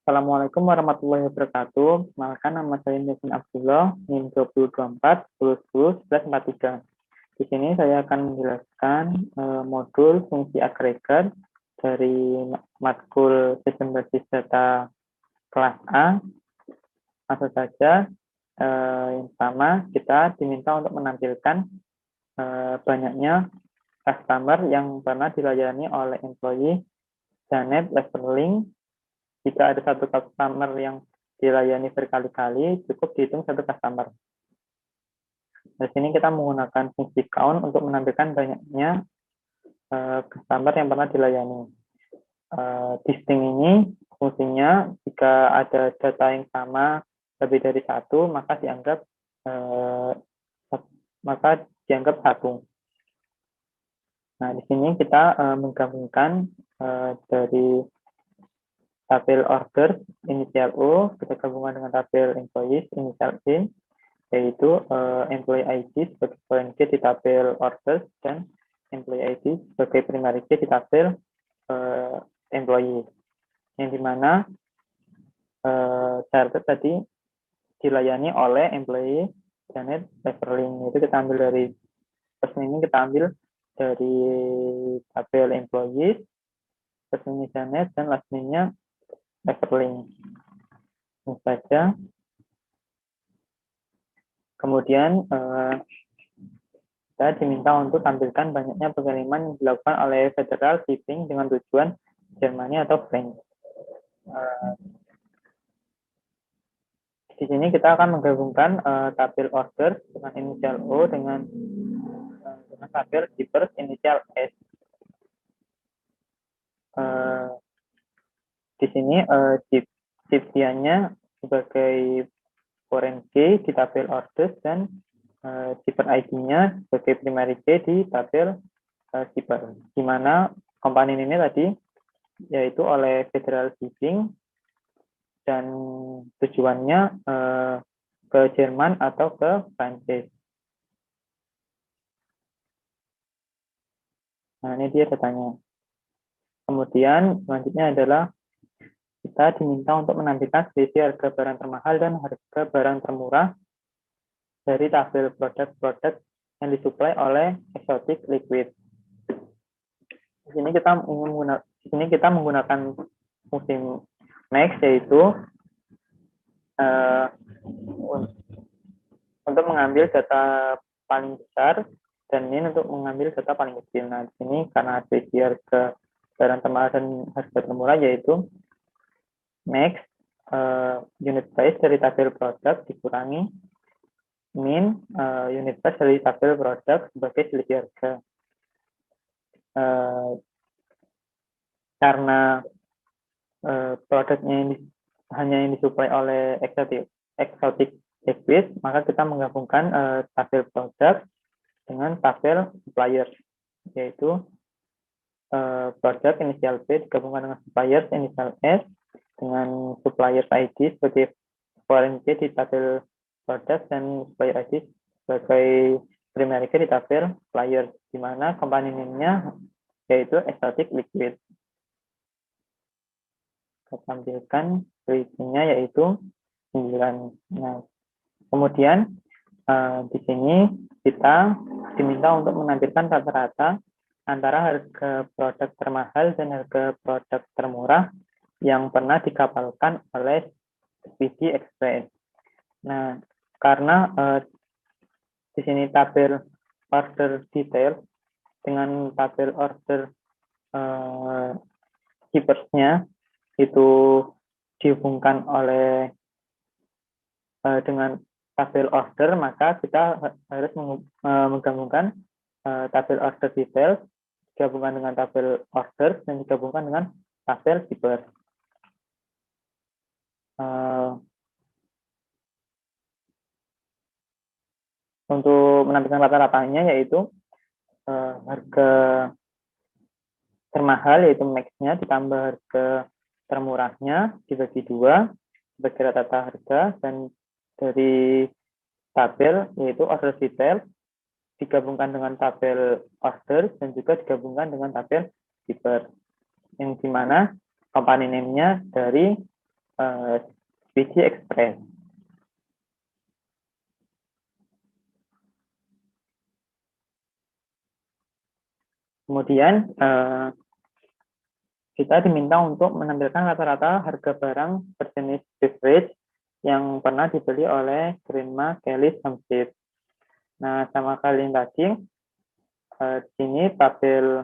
Assalamualaikum warahmatullahi wabarakatuh. Perkenalkan, nama saya Yasin Abdullah, NIM 2024 1010 1143. Di sini saya akan menjelaskan modul fungsi agregat dari matkul Sistem Basis Data kelas A. Langsung saja, yang pertama kita diminta untuk menampilkan banyaknya customer yang pernah dilayani oleh employee Janet Leverling. Jika ada satu customer yang dilayani berkali-kali, cukup dihitung satu customer. Di sini kita menggunakan fungsi count untuk menampilkan banyaknya customer yang pernah dilayani. Distinct ini fungsinya jika ada data yang sama lebih dari satu, maka dianggap satu. Nah, di sini kita menggabungkan dari tabel order inisial O kita gabungkan dengan tabel employees inisial E, yaitu employee ID sebagai foreign key di tabel orders dan employee ID sebagai primary key di tabel employee, yang dimana charter tadi dilayani oleh employee Janet Leverling. Itu kita ambil dari first ini kita ambil dari tabel employees, first ini Janet dan last name-nya Leverling. Ini saja. Kemudian kita diminta untuk tampilkan banyaknya pengiriman yang dilakukan oleh Federal Shipping dengan tujuan Jermani atau France. Di sini kita akan menggabungkan tabel order dengan inisial O dengan tabel shippers inisial S. Di sini shippiannya sebagai foreign key di tabel orders dan shipper ID-nya sebagai primary key di tabel shipper, di mana komponen ini tadi yaitu oleh Federal Shipping dan tujuannya ke Jerman atau ke Prancis. Nah, ini dia datanya. Kemudian selanjutnya adalah kita diminta untuk menampilkan selisih harga barang termahal dan harga barang termurah dari tabel produk-produk yang disuplai oleh Exotic Liquid. Di sini kita menggunakan fungsi max, yaitu untuk mengambil data paling besar dan min untuk mengambil data paling kecil. Nah, di sini karena selisih harga barang termahal dan harga termurah, yaitu max unit price dari tabel produk dikurangi min unit price dari tabel produk sebagai selisih harga. Karena produknya ini hanya yang disuplai oleh Exotic Liquid, maka kita menggabungkan tabel produk dengan tabel suppliers, yaitu produk inisial P digabungkan dengan suppliers inisial S dengan suppliers ID sebagai foreign key di tabel produk dan supplier ID sebagai primary key di tabel suppliers, di mana komponennya yaitu Exotic Liquid. Kita tampilkan selisihnya yaitu 9. Nah, kemudian di sini kita diminta untuk menampilkan rata-rata antara harga produk termahal dan harga produk termurah yang pernah dikapalkan oleh Speedy Express. Nah, karena di sini tabel order detail dengan tabel order keepersnya itu dihubungkan oleh dengan tabel order, maka kita harus menggabungkan tabel order detail digabungkan dengan tabel order dan digabungkan dengan tabel keeper. Untuk menampilkan rata-ratanya yaitu harga termahal yaitu max-nya ditambah harga termurahnya dibagi 2 sebagai rata-rata harga, dan dari tabel yaitu order detail digabungkan dengan tabel order dan juga digabungkan dengan tabel keeper, yang dimana komponen name-nya dari Speedy Express. Kemudian kita diminta untuk menampilkan rata-rata harga barang berjenis beverage yang pernah dibeli oleh Grandma Kelly Hampshire. Nah, sama kalian tadi, di sini tabel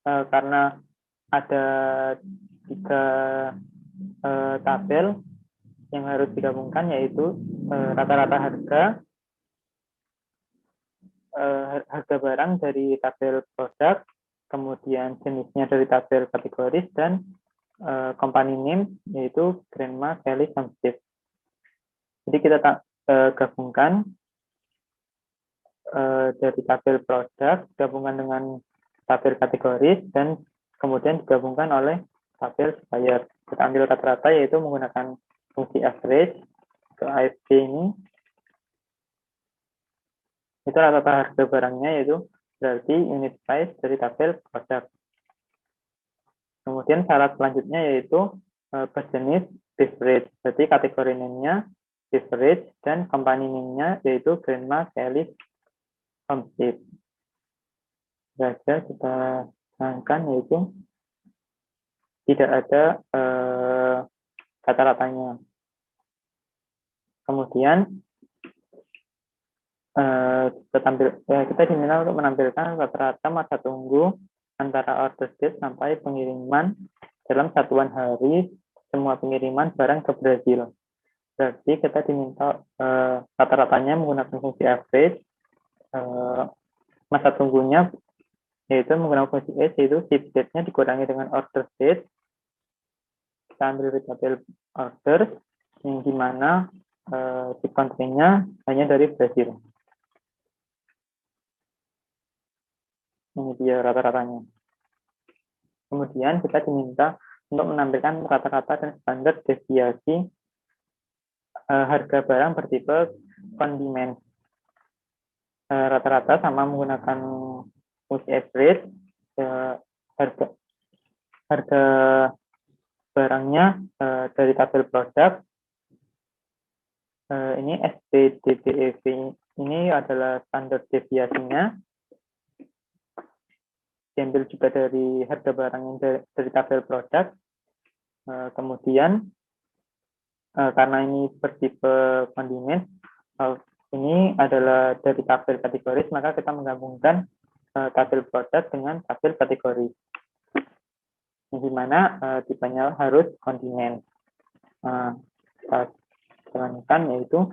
karena ada 3 tabel yang harus digabungkan, yaitu rata-rata harga barang dari tabel produk, kemudian jenisnya dari tabel kategoris, dan company name yaitu Grandma Kelly Hampshire. Jadi kita gabungkan dari tabel produk gabungan dengan tabel kategoris dan kemudian digabungkan oleh tabel supplier. Kita ambil rata-rata yaitu menggunakan fungsi average ke ASP ini. Itu rata-rata harga barangnya, yaitu berarti unit price dari tabel produk. Kemudian syarat selanjutnya yaitu berjenis beverage. Berarti kategori name-nya beverage dan company name-nya yaitu Grandma Kelly Hampshire. Saja kita sangkan yaitu tidak ada rata-ratanya. Kemudian kita diminta untuk menampilkan rata-rata masa tunggu antara order date sampai pengiriman dalam satuan hari semua pengiriman barang ke Brazil. Berarti kita diminta rata-ratanya menggunakan fungsi average, masa tunggunya yaitu menggunakan fungsi S, yaitu ship date-nya dikurangi dengan order date. Kita ambil tabel order yang dimana ship country-nya hanya dari Brazil. Ini dia rata-ratanya. Kemudian kita diminta untuk menampilkan rata-rata dan standar deviasi harga barang bertipe condiment. Rata-rata sama menggunakan fungsi average, harga barangnya dari tabel produk. Ini SPDDEV ini adalah standar deviasinya. Diambil juga dari harga barang yang dari tabel produk. Kemudian karena ini bertipe kondimen, ini adalah dari tabel kategoris, maka kita menggabungkan tabel produk dengan tabel kategori. Di mana tipenya harus kondimen. Kita jalankan yaitu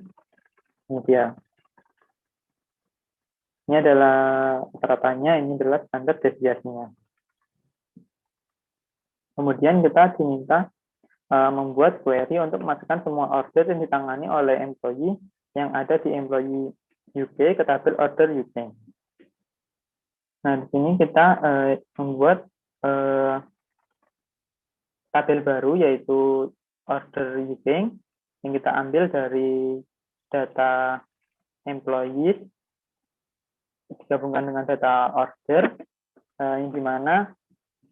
ini dia. Ini adalah rata-ratanya, ini adalah standar deviasinya. Kemudian kita diminta membuat query untuk memasukkan semua order yang ditangani oleh employee yang ada di employee UK ke tabel order UK. Nah, di sini kita membuat tabel baru yaitu order UK yang kita ambil dari data employees digabungkan dengan data order, yang dimana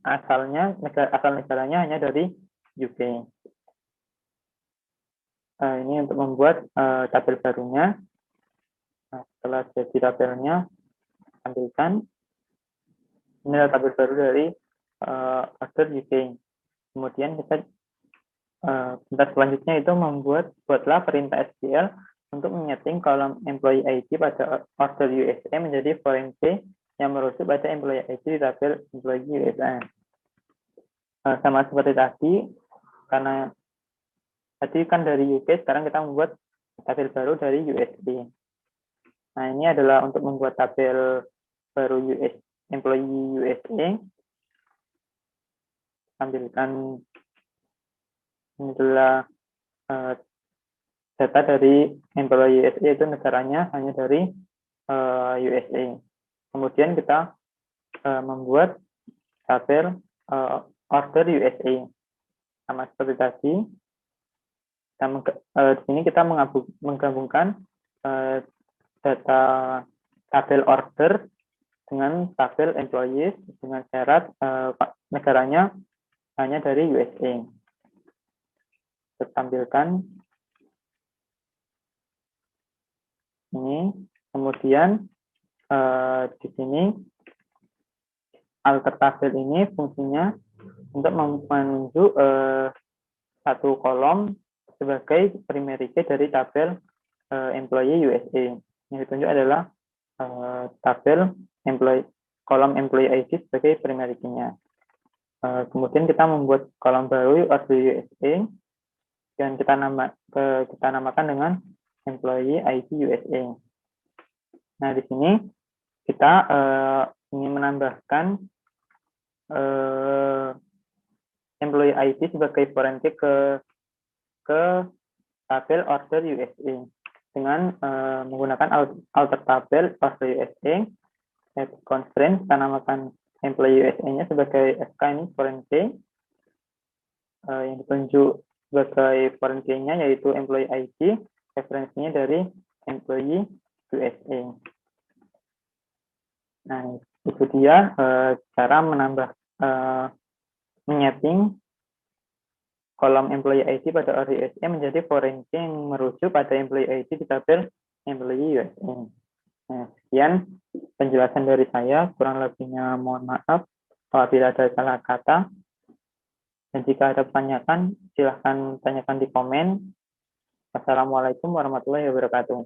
asal negaranya hanya dari UK. Ini untuk membuat tabel barunya. Nah, setelah jadi tabelnya, ambilkan. Ini adalah tabel baru dari order UK. Kemudian kita selanjutnya itu buatlah perintah SQL untuk menyeting kolom employee ID pada order USA menjadi foreign key yang merujuk pada employee ID di tabel employee USA. Sama seperti tadi, karena tadi kan dari UK, sekarang kita membuat tabel baru dari USA. Nah, ini adalah untuk membuat tabel baru employee USA. Ambilkan ini adalah data dari employee USA, itu negaranya hanya dari USA. Kemudian kita membuat tabel order USA. Sama seperti tadi, di sini kita menggabungkan data tabel order dengan tabel employees dengan syarat negaranya hanya dari USA. Saya tampilkan ini. Kemudian di sini alter tabel ini fungsinya untuk menunjuk satu kolom sebagai primary key dari tabel employee USA. Yang ditunjuk adalah tabel kolom employee ID sebagai primary key-nya. Kemudian kita membuat kolom baru order USA dan kita namakan dengan employee ID USA. Nah, di sini kita ingin menambahkan employee ID sebagai foreign key ke tabel order USA dengan menggunakan alter tabel order USA constraint. Kita namakan employee USA-nya sebagai SK ini foreign key, yang ditunjuk sebagai foreign key-nya yaitu employee ID, referensinya dari employee USA. Nah, itu dia cara menambah menyeting kolom employee ID pada order USA menjadi foreign key yang merujuk pada employee ID di tabel employee USA. Nah, sekian penjelasan dari saya. Kurang lebihnya mohon maaf apabila ada salah kata. Dan jika ada pertanyaan, silahkan tanyakan di komen. Wassalamualaikum warahmatullahi wabarakatuh.